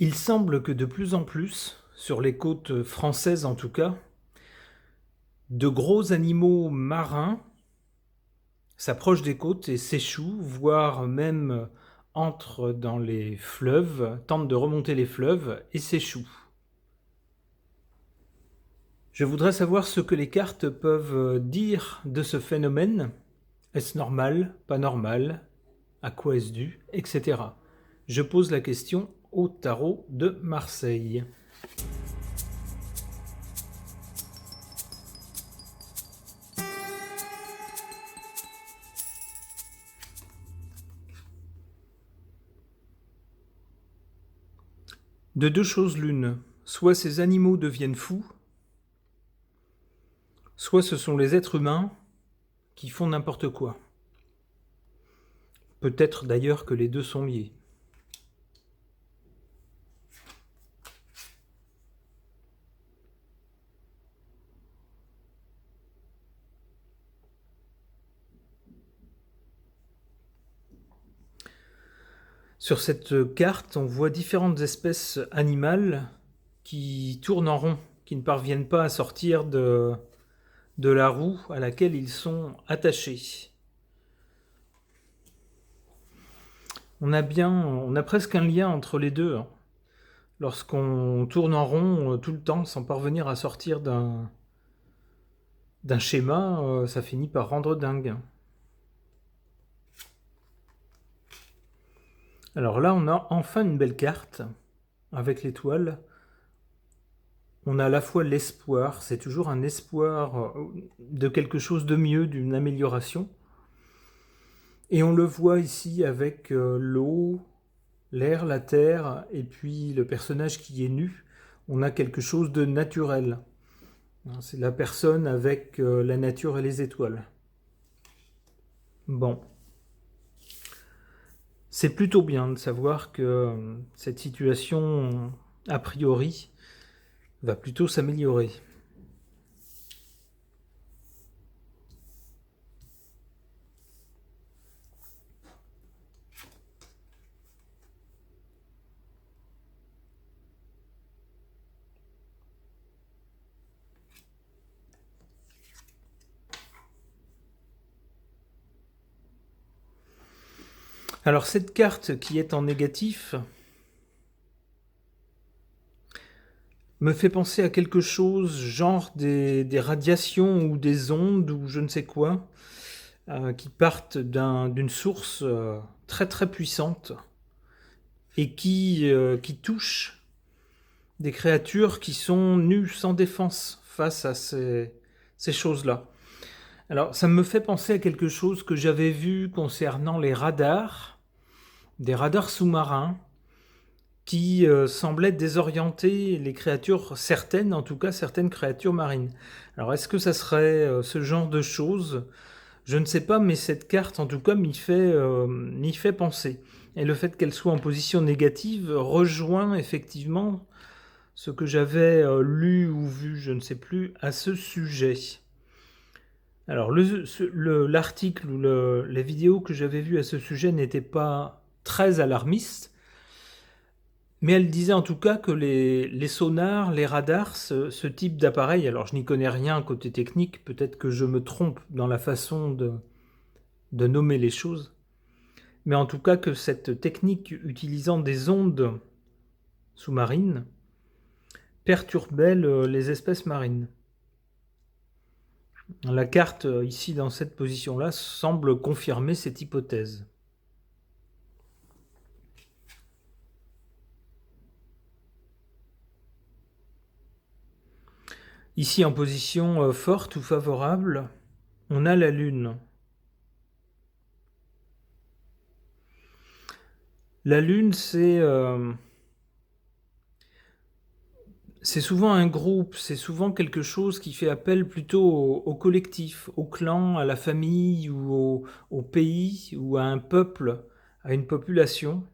Il semble que de plus en plus, sur les côtes françaises en tout cas, de gros animaux marins s'approchent des côtes et s'échouent, voire même entrent dans les fleuves, tentent de remonter les fleuves et s'échouent. Je voudrais savoir ce que les cartes peuvent dire de ce phénomène. Est-ce normal, pas normal, à quoi est-ce dû, etc. Je pose la question au tarot de Marseille. De deux choses l'une, soit ces animaux deviennent fous, soit ce sont les êtres humains qui font n'importe quoi. Peut-être d'ailleurs que les deux sont liés. Sur cette carte, on voit différentes espèces animales qui tournent en rond, qui ne parviennent pas à sortir de la roue à laquelle ils sont attachés. On a presque un lien entre les deux. Lorsqu'on tourne en rond tout le temps sans parvenir à sortir d'un schéma, ça finit par rendre dingue. Alors là, on a enfin une belle carte avec l'étoile. On a à la fois l'espoir, c'est toujours un espoir de quelque chose de mieux, d'une amélioration. Et on le voit ici avec l'eau, l'air, la terre, et puis le personnage qui est nu. On a quelque chose de naturel. C'est la personne avec la nature et les étoiles. Bon. C'est plutôt bien de savoir que cette situation, a priori, va plutôt s'améliorer. Alors cette carte qui est en négatif me fait penser à quelque chose, genre des radiations ou des ondes ou je ne sais quoi, qui partent d'une source très très puissante et qui touchent des créatures qui sont nues sans défense face à ces choses-là. Alors ça me fait penser à quelque chose que j'avais vu concernant les radars, des radars sous-marins, qui semblaient désorienter les créatures, certaines, en tout cas certaines créatures marines. Alors est-ce que ça serait ce genre de choses? Je ne sais pas, mais cette carte, en tout cas, m'y fait penser. Et le fait qu'elle soit en position négative rejoint effectivement ce que j'avais lu ou vu, je ne sais plus, à ce sujet. Alors l'article ou les vidéos que j'avais vues à ce sujet n'étaient pas très alarmistes, mais elle disait en tout cas que les sonars, les radars, ce type d'appareil, alors je n'y connais rien côté technique, peut-être que je me trompe dans la façon de nommer les choses, mais en tout cas que cette technique utilisant des ondes sous-marines perturbait les espèces marines. La carte, ici dans cette position-là, semble confirmer cette hypothèse. Ici, en position forte ou favorable, on a la Lune. La Lune, c'est souvent un groupe, c'est souvent quelque chose qui fait appel plutôt au collectif, au clan, à la famille ou au pays ou à un peuple, à une population.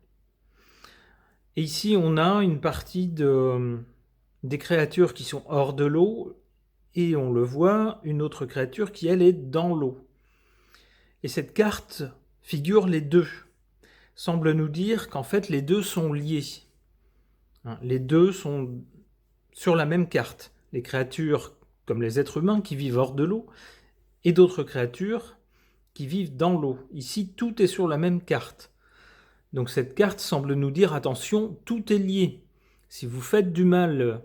Et ici, on a une partie des créatures qui sont hors de l'eau et on le voit, une autre créature qui, elle, est dans l'eau. Et cette carte figure les deux, semble nous dire qu'en fait les deux sont liés. hein. Les deux sont sur la même carte. Les créatures comme les êtres humains qui vivent hors de l'eau et d'autres créatures qui vivent dans l'eau. Ici, tout est sur la même carte. Donc cette carte semble nous dire attention, tout est lié. Si vous faites du mal,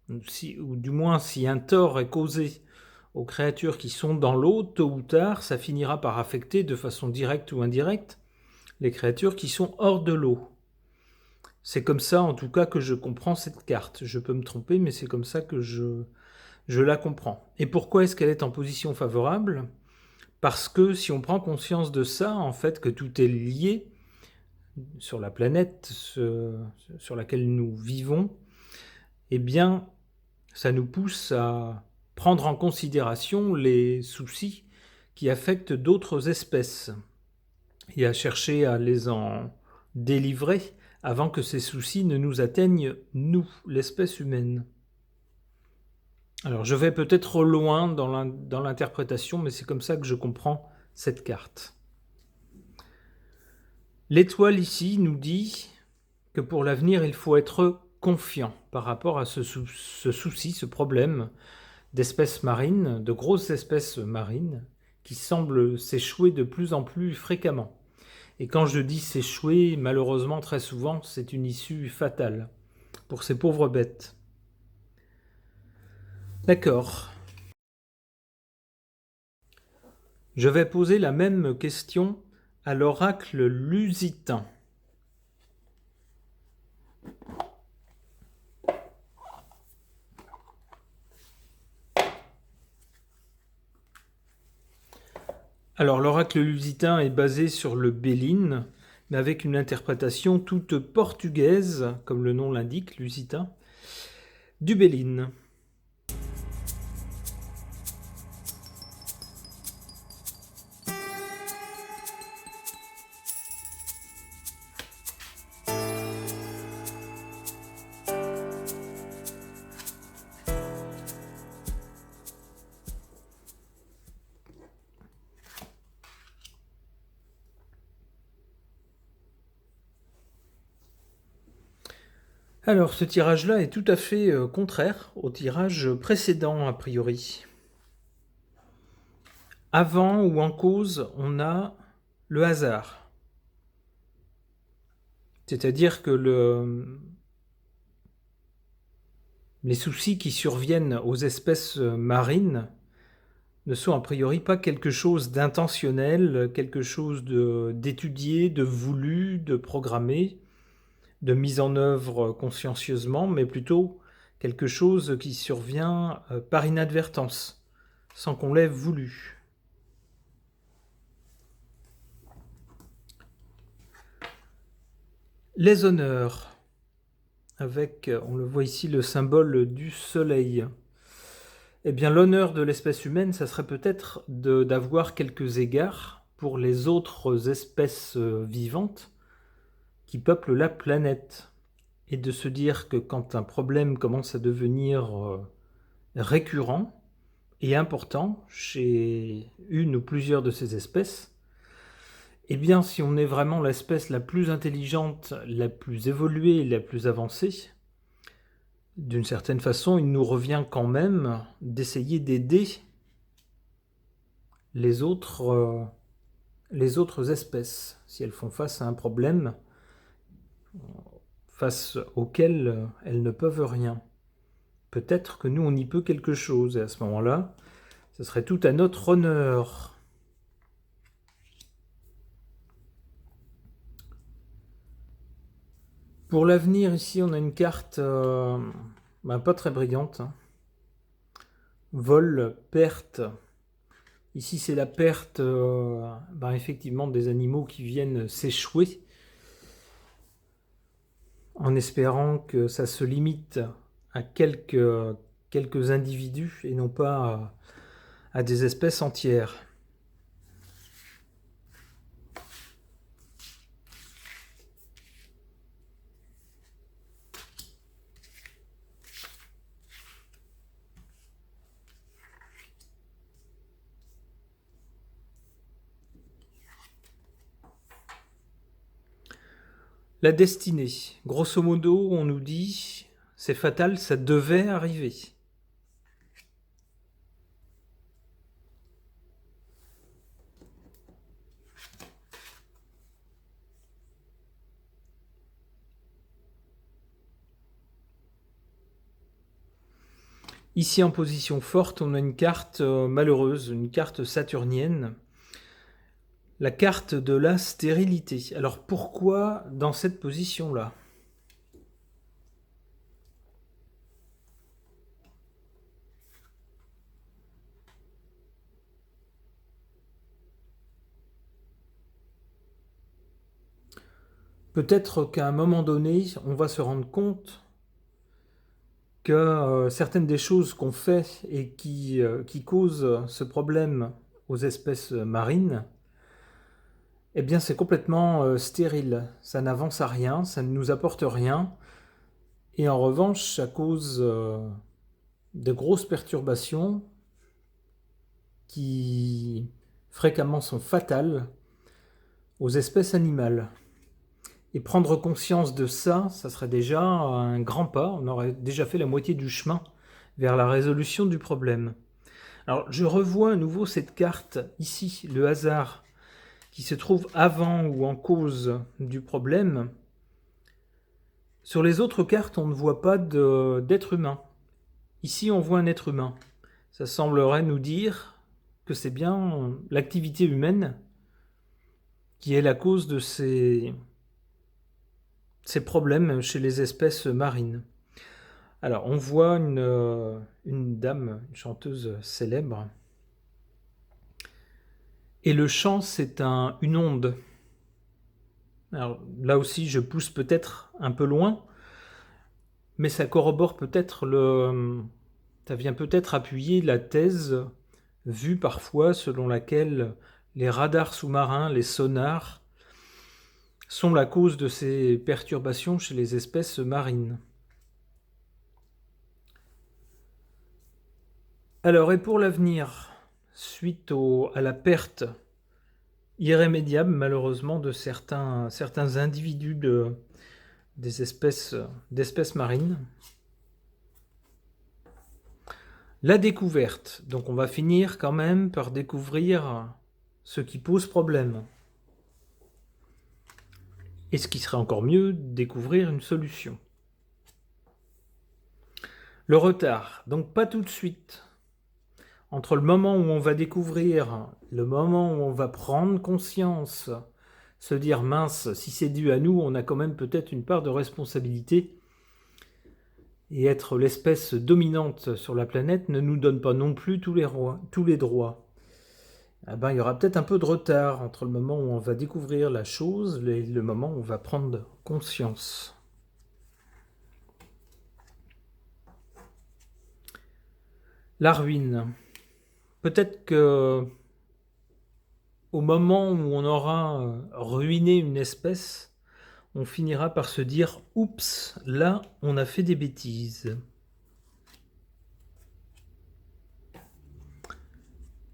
ou du moins si un tort est causé aux créatures qui sont dans l'eau, tôt ou tard, ça finira par affecter de façon directe ou indirecte les créatures qui sont hors de l'eau. C'est comme ça en tout cas que je comprends cette carte. Je peux me tromper, mais c'est comme ça que je la comprends. Et pourquoi est-ce qu'elle est en position favorable ? Parce que si on prend conscience de ça, en fait, que tout est lié sur la planète sur laquelle nous vivons, eh bien, ça nous pousse à prendre en considération les soucis qui affectent d'autres espèces et à chercher à les en délivrer avant que ces soucis ne nous atteignent, nous, l'espèce humaine. Alors, je vais peut-être loin dans l'interprétation, mais c'est comme ça que je comprends cette carte. L'étoile ici nous dit que pour l'avenir, il faut être confiant par rapport à ce souci, ce problème d'espèces marines, de grosses espèces marines, qui semblent s'échouer de plus en plus fréquemment. Et quand je dis s'échouer, malheureusement, très souvent, c'est une issue fatale pour ces pauvres bêtes. D'accord. Je vais poser la même question à l'oracle lusitain. Alors l'oracle lusitain est basé sur le Béline, mais avec une interprétation toute portugaise, comme le nom l'indique, lusitain, du Béline. Alors ce tirage-là est tout à fait contraire au tirage précédent, a priori. Avant ou en cause, on a le hasard. C'est-à-dire que les soucis qui surviennent aux espèces marines ne sont a priori pas quelque chose d'intentionnel, quelque chose d'étudié, de voulu, de programmé, de mise en œuvre consciencieusement, mais plutôt quelque chose qui survient par inadvertance, sans qu'on l'ait voulu. Les honneurs, avec, on le voit ici, le symbole du soleil. Eh bien, l'honneur de l'espèce humaine, ça serait peut-être d'avoir quelques égards pour les autres espèces vivantes qui peuplent la planète. Et de se dire que quand un problème commence à devenir récurrent et important chez une ou plusieurs de ces espèces, eh bien, si on est vraiment l'espèce la plus intelligente, la plus évoluée, la plus avancée, d'une certaine façon, il nous revient quand même d'essayer d'aider les autres espèces, si elles font face à un problème face auquel elles ne peuvent rien. Peut-être que nous, on y peut quelque chose, et à ce moment-là, ce serait tout à notre honneur. Pour l'avenir, ici, on a une carte pas très brillante. Vol, perte. Ici, c'est la perte, effectivement, des animaux qui viennent s'échouer, en espérant que ça se limite à quelques individus et non pas à des espèces entières. La destinée. Grosso modo, on nous dit, c'est fatal, ça devait arriver. Ici, en position forte, on a une carte malheureuse, une carte saturnienne. La carte de la stérilité. Alors pourquoi dans cette position-là ? Peut-être qu'à un moment donné, on va se rendre compte que certaines des choses qu'on fait et qui causent ce problème aux espèces marines, eh bien c'est complètement stérile. Ça n'avance à rien, ça ne nous apporte rien. Et en revanche, ça cause de grosses perturbations qui fréquemment sont fatales aux espèces animales. Et prendre conscience de ça, ça serait déjà un grand pas. On aurait déjà fait la moitié du chemin vers la résolution du problème. Alors, je revois à nouveau cette carte ici, le hasard, qui se trouve avant ou en cause du problème. Sur les autres cartes, on ne voit pas d'être humain. Ici, on voit un être humain. Ça semblerait nous dire que c'est bien l'activité humaine qui est la cause de ces problèmes chez les espèces marines. Alors, on voit une dame, une chanteuse célèbre. Et le chant, c'est une onde. Alors, là aussi, je pousse peut-être un peu loin, mais ça corrobore peut-être ça vient peut-être appuyer la thèse vue parfois selon laquelle les radars sous-marins, les sonars, sont la cause de ces perturbations chez les espèces marines. Alors, et pour l'avenir, suite à la perte irrémédiable, malheureusement, de certains individus d'espèces marines, la découverte. Donc, on va finir quand même par découvrir ce qui pose problème. Et ce qui serait encore mieux, découvrir une solution. Le retard, donc pas tout de suite. Entre le moment où on va découvrir, le moment où on va prendre conscience, se dire mince, si c'est dû à nous, on a quand même peut-être une part de responsabilité. Et être l'espèce dominante sur la planète ne nous donne pas non plus tous les droits. Eh ben, il y aura peut-être un peu de retard entre le moment où on va découvrir la chose et le moment où on va prendre conscience. La ruine. Peut-être que au moment où on aura ruiné une espèce, on finira par se dire « Oups, là, on a fait des bêtises ».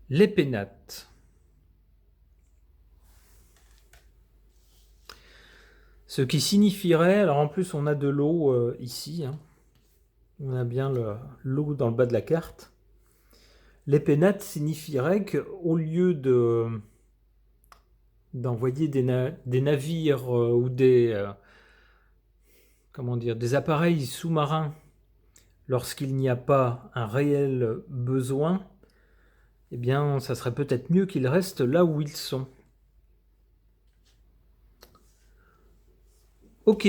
Les pénates. Ce qui signifierait, alors en plus on a de l'eau ici, hein. On a bien l'eau dans le bas de la carte. Les pénates signifierait qu'au lieu d'envoyer des navires ou des appareils sous-marins lorsqu'il n'y a pas un réel besoin, eh bien, ça serait peut-être mieux qu'ils restent là où ils sont. Ok.